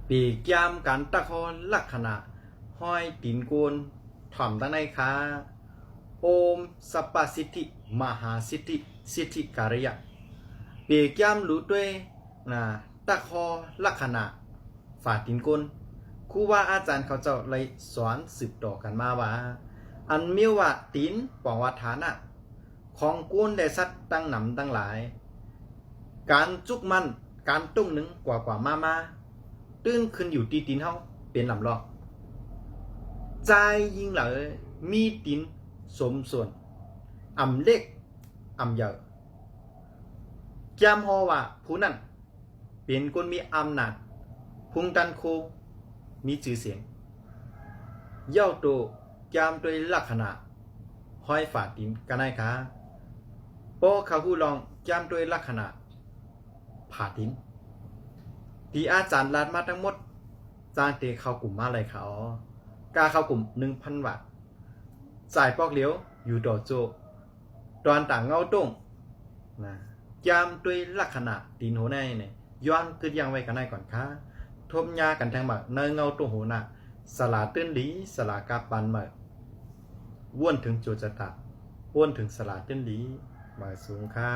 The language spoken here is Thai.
ปีกยามกันตะคอนลักษณะห้อยตีนโกนถ่อมตั้งในค้าโอมสัปปสิทธิมหาสิทธิสิทธิการยะปีกยามรู้ด้วยนะตะคอลักษณะฝ่าตีนโกนครูว่าอาจารย์เขาเจ้าเลยสอนสืบต่อกันมาว่าอันเมียวว่าตีนปองวัฏฐานะของโกนได้สัตว์ตั้งหนำตั้งหลายการจุกมันการตุ้งหนึ่งกว่ามาตื้นขึ้นอยู่ตีตีนเฮาเป็นลำลอกใจยิ่งเหลอมีตีนสมส่วนอำเล็กอำเยอะแก้มฮอว่าผู้นั้นเป็นคนมีอำนาจพุงตันโคมีชื่อเสียงเย่าโตแก้มโดยลักษณะห้อยฝ่าตีนกันได้ค่ะพอเขาผู้ลองแก้มโดยลักษณะผ่าตีนที่อาจารย์ลาดมาทั้งหมดจ้างเตะเข้ากลุ่มมาเลยเขากาเข้ากลุ่ม 1,000 บาทจ่ายปอกเหลียวอยู่ดอโจตอนต่างเงาต้งนะยามด้วยลักษณะตีนโหในเนี่ยย้อนคือยังไว้กันได้ก่อนค่ะทบยากันแทงมาเนเงาต้งโหนะสลาตื้นหลีสลากาปันมาว่วนถึงโจจตะว่วนถึงสลาตื้นหลีมาสูงค่ะ